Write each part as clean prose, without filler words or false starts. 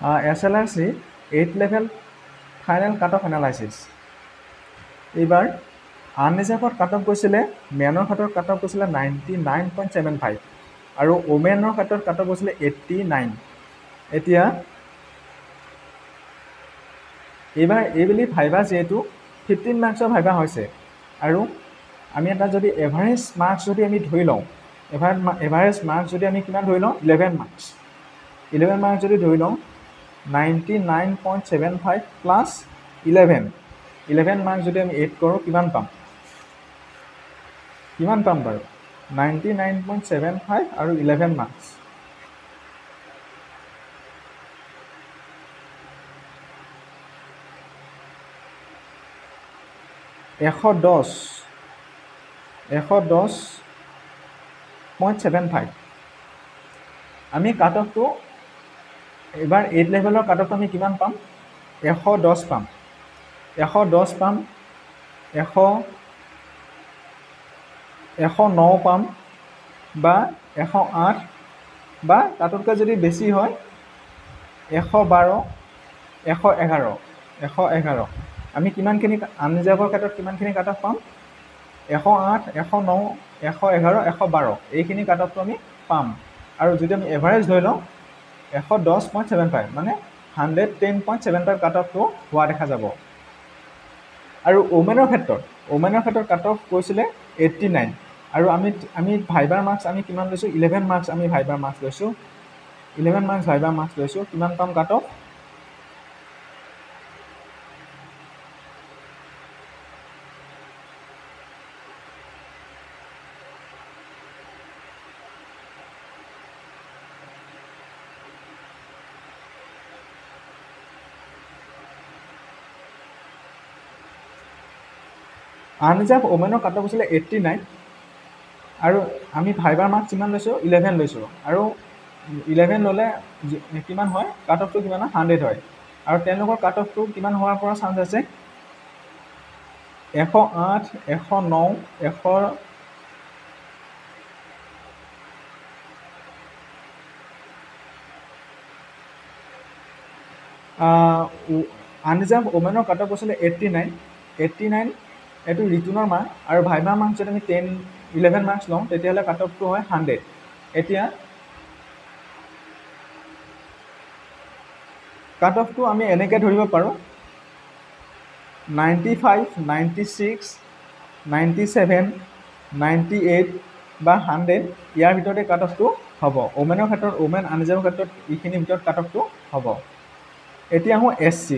SLRC 8 level final cutoff analysis. এইবাৰ আনৰিজাৰ্ভত cut-off গৈছিলে মেনৰ ক্ষেত্ৰত কাটঅফ গৈছিলে 99.75 আৰু ওমেনৰ ক্ষেত্ৰত কাটঅফ গৈছিলে 89। এতিয়া এইবাৰ এইবুলি ভাইবা যিহেতু 15 মাৰ্কছৰ ভাইবা হৈছে আৰু আমি এটা যদি এভাৰেজ মাৰ্কছ যদি আমি ধৰি লওঁ এভাৰেজ মাৰ্কছ যদি আমি কিমান ধৰি লওঁ 11 মাৰ্কছ 11 মাৰ্কছ যদি ধৰি লওঁ 99.75 প্লাছ 11 মাৰ্কছ যদি আমি এড কৰোঁ কিমান পাম বাৰু 99.75 আৰু 11 মাৰ্কছ এশ 10.75 আমি কাট অফটো এবাৰ 8 লেভেলৰ কাট অফটো আমি কিমান পাম 110 পাম 109 পাম বা 108 বা তাতকৈ যদি বেছি হয় 112 111 আমি কিমানখিনি আনৰিজাৰ্ভৰ ক্ষেত্ৰত কিমানখিনি কাট অফ পাম 108 109 111 112 এইখিনি কাট অফটো আমি পাম আৰু যদি আমি এভাৰেজ ধৰি লওঁ 110.75 মানে 110.75 কাট অফটো হোৱা দেখা যাব আৰু ওমেনৰ ক্ষেত্ৰত কাট অফ গৈছিলে 89 আৰু আমি ভাইবাৰ মাৰ্কছ আমি কিমান লৈছোঁ 11 মাৰ্কছ আমি ভাইবাৰ মাৰ্কছ লৈছোঁ 11 মাৰ্কছ ভাইবাৰ মাৰ্কছ লৈছোঁ কিমান পাম কাট অফ আনৰিজাৰ্ভ ওমেনৰ কাট অফ হৈছিলে 89 আৰু আমি ভাইবাৰ মাৰ্কছ কিমান লৈছোঁ 11 লৈছোঁ আৰু 11 ল'লে কিমান হয় কাট অফটো কিমান হয় 100 হয় আৰু তেওঁলোকৰ কাট অফটো কিমান হোৱাৰ পৰা চান্স আছে 108 109 আনৰিজাৰ্ভ ওমেনৰ কাট অফ হৈছিলে 89 এইটো ৰিটুনৰ মাৰ্ক আৰু ভাইবাৰ মাৰ্কছ যদি আমি 11 মাৰ্কছ লওঁ তেতিয়াহ'লে কাট অফটো হয় 100 এতিয়া কাট অফটো আমি এনেকৈ ধৰিব পাৰোঁ 95 96 97 98 বা 100 ইয়াৰ ভিতৰতে কাট অফটো হ'ব ওমেনৰ ক্ষেত্ৰত ওমেন আনৰিজাৰ্ভৰ ক্ষেত্ৰত এইখিনিৰ ভিতৰত কাট অফটো হ'ব এতিয়া আহোঁ SC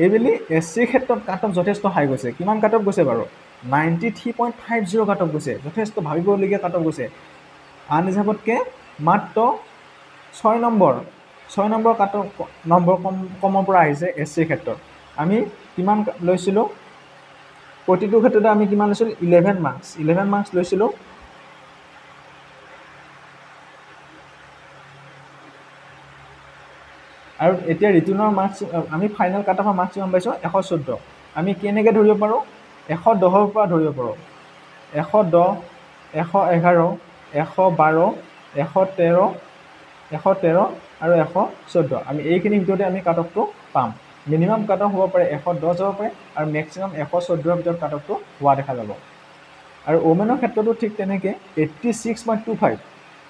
এইবুলি SCৰ ক্ষেত্ৰত কাট অফ যথেষ্ট হাই গৈছে কিমান কাট অফ গৈছে বাৰু 93.50 কাট অফ গৈছে যথেষ্ট ভাবিবলগীয়া কাট অফ গৈছে আনৰিজাৰ্ভতকৈ মাত্ৰ 6 নম্বৰ কাট অফ নম্বৰ কমৰ পৰা আহিছে SCৰ ক্ষেত্ৰত আমি কিমান লৈছিলোঁ প্ৰতিটো ক্ষেত্ৰতে আমি কিমান লৈছিলোঁ 11 মাৰ্কছ লৈছিলোঁ আৰু এতিয়া ৰিটুনৰ মাৰ্কছ আমি ফাইনেল কাট অফৰ মাৰ্কছ কিমান পাইছোঁ 114 আমি কেনেকৈ ধৰিব পাৰোঁ 110ৰ পৰা ধৰিব পাৰোঁ 110 111 112 113 আৰু 114 আমি এইখিনিৰ ভিতৰতে আমি কাট অফটো পাম মিনিমাম কাট অফ হ'ব পাৰে 110 হ'ব পাৰে আৰু মেক্সিমাম 114ৰ ভিতৰত কাট অফটো হোৱা দেখা যাব আৰু ওমেনৰ ক্ষেত্ৰতো ঠিক তেনেকৈ 86.25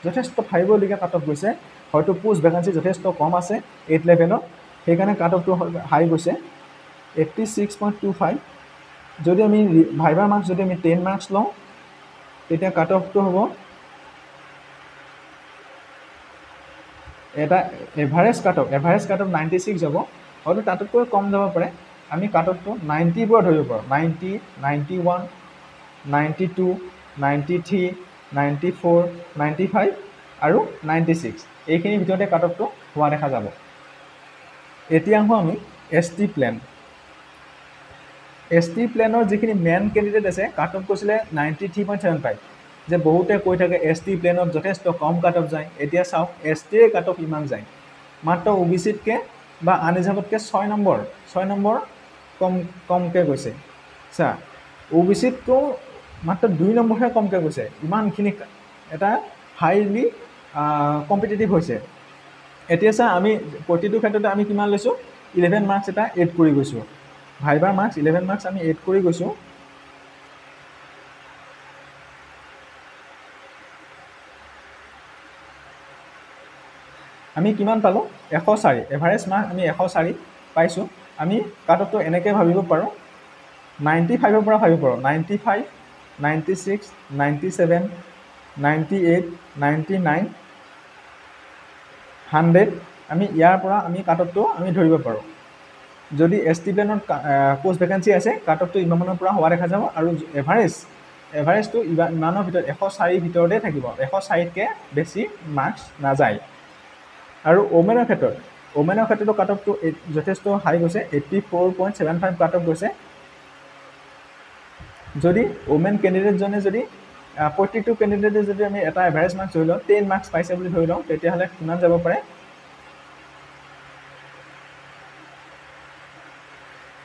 যথেষ্ট ভাবিবলগীয়া কাট অফ গৈছে হয়তো পোষ্ট ভেকেঞ্চি যথেষ্ট কম আছে 8 লেভেলত সেইকাৰণে কাট অফটো হাই গৈছে 86.25 যদি আমি ভাইবাৰ মাৰ্কছ যদি আমি 10 মাৰ্কছ লওঁ তেতিয়া কাট অফটো হ'ব এটা এভাৰেজ কাট অফ 96 যাব হয়তো তাতকৈ কম যাব পাৰে আমি কাট অফটো 90ৰ পৰা ধৰিব পাৰোঁ 90 91 92 93 94 95 আৰু 96 এইখিনিৰ ভিতৰতে কাট অফটো হোৱা দেখা যাব এতিয়া আহোঁ আমি ST প্লেনৰ যিখিনি মেইন কেণ্ডিডেট আছে কাট অফ কৈছিলে 93.75 যে বহুতে কৈ থাকে ST প্লেনত যথেষ্ট কম কাট অফ যায় এতিয়া চাওক STৰ কাট অফ ইমান যায় মাত্ৰ OBCতকৈ বা আনৰিজাৰ্ভতকৈ 6 নম্বৰ কমকৈ গৈছে চা OBCতকৈ মাত্ৰ 2 নম্বৰহে কমকৈ গৈছে ইমানখিনি এটা হাইলি কম্পিটিটিভ হৈছে এতিয়া চা আমি প্ৰতিটো ক্ষেত্ৰতে আমি কিমান লৈছোঁ 11 মাৰ্কছ এটা এড কৰি গৈছোঁ ভাইবাৰ মাৰ্কছ 11 মাৰ্কছ আমি এড কৰি গৈছোঁ আমি কিমান পালোঁ 104 এভাৰেজ মাৰ্ক আমি 104 পাইছোঁ আমি কাট অফটো এনেকৈ ভাবিব পাৰোঁ 95ৰ পৰা ভাবিব পাৰোঁ 95 96 97 98 99 100 আমি ইয়াৰ পৰা আমি কাট অফটো আমি ধৰিব পাৰোঁ যদি ST প্লেনত পোষ্ট ভেকেঞ্চি আছে কাট অফটো ইমানৰ পৰা হোৱা দেখা যাব আৰু এভাৰেজটো ইমানৰ ভিতৰত 104 ভিতৰতে থাকিব 104তকৈ বেছি মাৰ্কছ নাযায় আৰু ওমেনৰ ক্ষেত্ৰতো কাট অফটো যথেষ্ট হাই গৈছে 84.75 কাট অফ গৈছে যদি ওমেন কেণ্ডিডেটজনে যদি প্ৰত্যেকটো কেণ্ডিডেটে যদি আমি এটা এভাৰেজ মাৰ্কছ ধৰি লওঁ 10 মাৰ্কছ পাইছে বুলি ধৰি লওঁ তেতিয়াহ'লে কিমান যাব পাৰে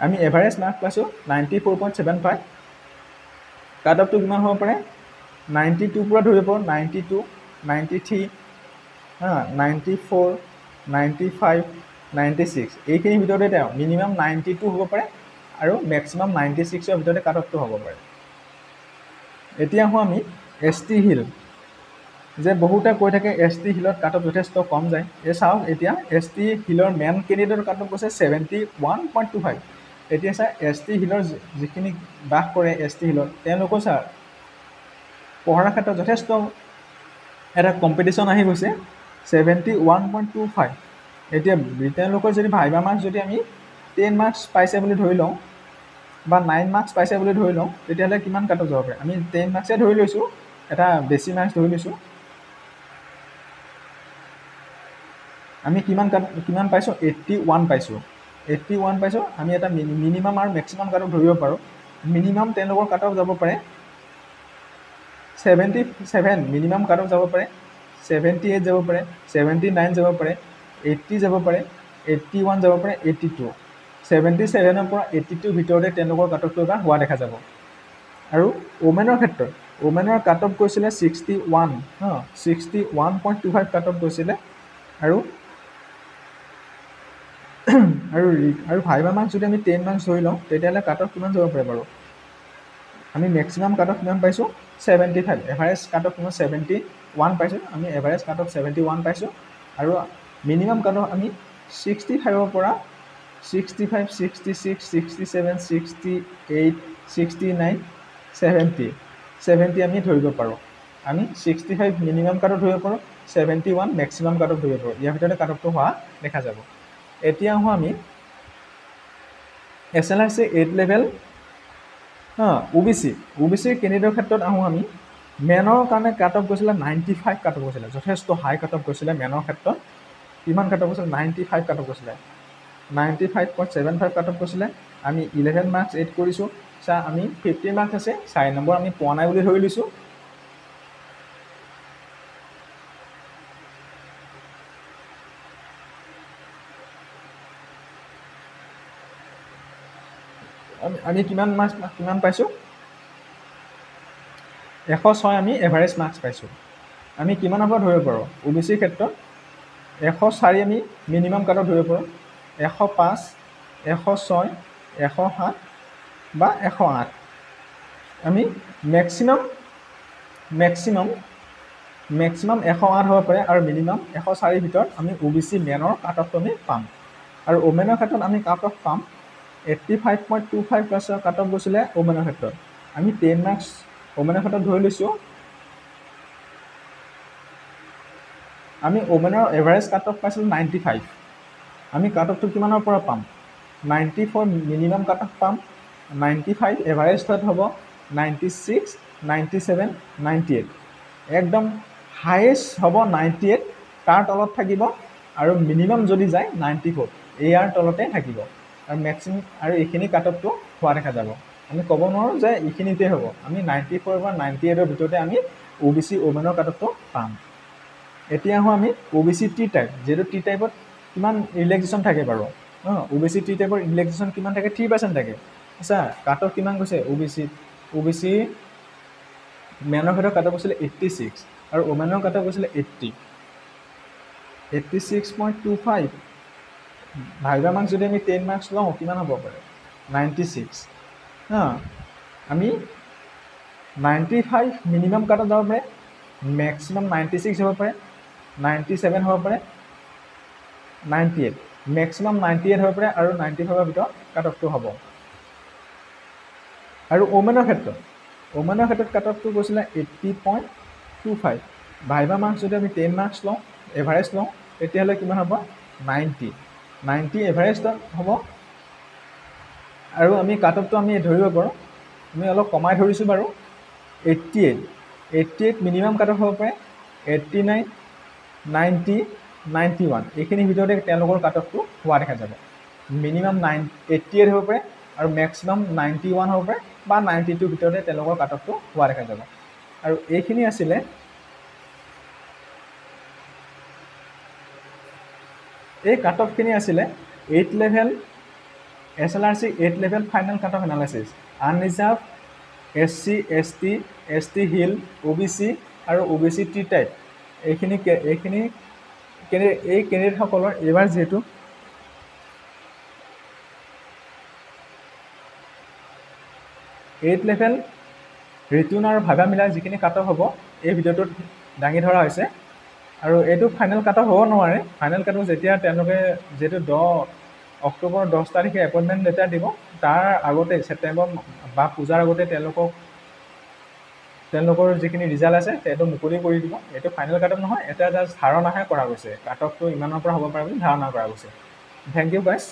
আমি এভাৰেজ মাৰ্কছ পাইছোঁ 94.75 কাট অফটো কিমান হ'ব পাৰে 92 পৰা ধৰিব পাৰোঁ 92 93 94 95 96 এইখিনিৰ ভিতৰতে তেওঁ মিনিমাম 92 হ'ব পাৰে আৰু মেক্সিমাম 96ৰ ভিতৰতে কাট অফটো হ'ব পাৰে এতিয়া আহোঁ আমি ST হিল যে বহুতে কৈ থাকে ST হিলত কাট অফ যথেষ্ট কম যায় এই চাওক এতিয়া ST হিলৰ মেন কেণ্ডিডেটৰ কাট অফ গৈছে 71.25 এতিয়া চা ST হিলৰ যিখিনি বাস কৰে ST হিলত তেওঁলোকৰ চা পঢ়াৰ ক্ষেত্ৰত যথেষ্ট এটা কম্পিটিশ্যন আহি গৈছে 71.25 এতিয়া তেওঁলোকৰ যদি ভাইবা মাৰ্কছ যদি আমি 10 মাৰ্কছ পাইছে বুলি ধৰি লওঁ বা 9 মাৰ্কছ পাইছে বুলি ধৰি লওঁ তেতিয়াহ'লে কিমান কাট অফ যাব পাৰে আমি 10 মাৰ্কছে ধৰি লৈছোঁ এটা বেছি মাৰ্কছ ধৰি লৈছোঁ আমি কিমান পাইছোঁ 81 পাইছোঁ 81 পাইছোঁ আমি এটা মিনিমাম আৰু মেক্সিমাম কাট অফ ধৰিব পাৰোঁ মিনিমাম তেওঁলোকৰ কাট অফ যাব পাৰে 77 মিনিমাম কাট অফ যাব পাৰে 78 যাব পাৰে 79 যাব পাৰে 80 যাব পাৰে 81 যাব পাৰে 82 77ৰ পৰা 82 ভিতৰতে তেওঁলোকৰ কাট অফটো এবাৰ হোৱা দেখা যাব আৰু ওমেনৰ ক্ষেত্ৰত ওমেনৰ কাট অফ গৈছিলে 61 61.25 কাট অফ গৈছিলে আৰু ভাইবা মাৰ্কছ যদি আমি 10 মাৰ্কছ ধৰি লওঁ তেতিয়াহ'লে কাট অফ কিমান যাব পাৰে বাৰু আমি মেক্সিমাম কাট অফ কিমান পাইছোঁ 75 এভাৰেজ কাট অফ কিমান 71 পাইছোঁ আমি এভাৰেজ কাট অফ 71 পাইছোঁ আৰু মিনিমাম কাট অফ আমি 65ৰ পৰা 65 66 67 68 69 70 আমি ধৰিব পাৰোঁ আমি 65 মিনিমাম কাট অফ ধৰিব পাৰোঁ 71 মেক্সিমাম কাট অফ ধৰিব পাৰোঁ ইয়াৰ ভিতৰতে কাট অফটো হোৱা দেখা যাব এতিয়া আহোঁ আমি SLRC 8 লেভেল OBC কেণ্ডিডেটৰ ক্ষেত্ৰত আহোঁ আমি মেনৰ কাৰণে কাট অফ গৈছিলে 95 কাট অফ গৈছিলে যথেষ্ট হাই কাট অফ গৈছিলে মেনৰ ক্ষেত্ৰত কিমান কাট অফ গৈছিলে 95 কাট অফ গৈছিলে 95.75 কাট অফ গৈছিলে আমি 11 মাৰ্কছ এড কৰিছোঁ চা আমি 50 মাৰ্কছ আছে 4 নম্বৰ আমি পোৱা নাই বুলি ধৰি লৈছোঁ আমি কিমান পাইছোঁ 106 আমি এভাৰেজ মাৰ্কছ পাইছোঁ আমি কিমানৰ পৰা ধৰিব পাৰোঁ OBC ক্ষেত্ৰত 104 আমি মিনিমাম কাট অফ ধৰিব পাৰোঁ 105 106 107 বা 108 আমি মেক্সিমাম 108 হ'ব পাৰে আৰু মিনিমাম 104 ভিতৰত আমি OBC মেনৰ কাট অফটো আমি পাম আৰু ওমেনৰ ক্ষেত্ৰত আমি কাট অফ পাম 85.25 প্লাছৰ কাট অফ গৈছিলে ওমেনৰ ক্ষেত্ৰত আমি 10 মাৰ্কছ ওমেনৰ ক্ষেত্ৰত ধৰি লৈছোঁ আমি ওমেনৰ এভাৰেজ কাট অফ পাইছিলোঁ 95 আমি কাট অফটো কিমানৰ পৰা পাম 94 মিনিমাম কাট অফ পাম 95 এভাৰেজ কাট হ'ব 96 97 98 একদম হাইয়েষ্ট হ'ব 98 তাৰ তলত থাকিব আৰু মিনিমাম যদি যায় 94 ইয়াৰ তলতে থাকিব আৰু মেক্সিমাম আৰু এইখিনি কাট অফটো হোৱা দেখা যাব আমি ক'ব নোৱাৰোঁ যে এইখিনিতে হ'ব আমি 94 পৰা 98ৰ ভিতৰতে আমি OBC ওমেনৰ কাট অফটো পাম এতিয়া আহোঁ আমি OBC টি টাইপ যিহেতু টি টাইপত কিমান ৰিলেক্সেশ্যন থাকে বাৰু OBC টি টাইপৰ ৰিলেক্সেশ্যন কিমান থাকে 3% থাকে আচ্ছা কাট অফ কিমান গৈছে OBC মেনৰ ক্ষেত্ৰত কাট অফ গৈছিলে 86 আৰু ওমেনৰ কাট অফ গৈছিলে 80 86.25 ভাইবা মাৰ্কছ যদি আমি 10 মাৰ্কছ লওঁ কিমান হ'ব পাৰে 96 হা আমি 95 মিনিমাম কাটত যাব পাৰে মেক্সিমাম 96 হ'ব পাৰে 97 হ'ব পাৰে 98 মেক্সিমাম 98 হ'ব পাৰে আৰু 95ৰ ভিতৰত কাট অফটো হ'ব আৰু ওমেনৰ ক্ষেত্ৰত কাট অফটো কৈছিলে 80.25 ভাইবা মাৰ্কছ যদি আমি 10 মাৰ্কছ লওঁ এভাৰেজ লওঁ তেতিয়াহ'লে কিমান হ'ব 90 এভাৰেজ হ'ব আৰু আমি কাট অফটো আমি ধৰিব পাৰোঁ আমি অলপ কমাই ধৰিছোঁ বাৰু 88 মিনিমাম কাট অফ হ'ব পাৰে 89 90 91 এইখিনিৰ ভিতৰতে তেওঁলোকৰ কাট অফটো হোৱা দেখা যাব মিনিমাম 88 হ'ব পাৰে আৰু মেক্সিমাম 91 হ'ব পাৰে বা 92 ভিতৰতে তেওঁলোকৰ কাট অফটো হোৱা দেখা যাব আৰু এইখিনি আছিলে এই কাট অফখিনি আছিলে 8 level SLRC 8 level final cut off analysis unreserved SC ST হিল OBC আৰু OBC টি টাইপ এইখিনি এই কেণ্ডিডেটসকলৰ এইবাৰ যিহেতু এইট লেভেল ৰিটুন আৰু ভাইবা মিলাই যিখিনি কাট অফ হ'ব এই ভিডিঅ'টোত দাঙি ধৰা হৈছে আৰু এইটো ফাইনেল কাট অফ হ'ব নোৱাৰে ফাইনেল কাট অফ যেতিয়া তেওঁলোকে যিহেতু অক্টোবৰ 10 তাৰিখে এপইণ্টমেণ্ট লেটাৰ দিব তাৰ আগতে ছেপ্টেম্বৰ বা পূজাৰ আগতে তেওঁলোকৰ যিখিনি ৰিজাল্ট আছে সেইটো মুকলি কৰি দিব এইটো ফাইনেল কাট অফ নহয় এটা জাষ্ট ধাৰণাহে কৰা গৈছে কাট অফটো ইমানৰ পৰা হ'ব পাৰে বুলি ধাৰণা কৰা গৈছে থেংক ইউ গাইজ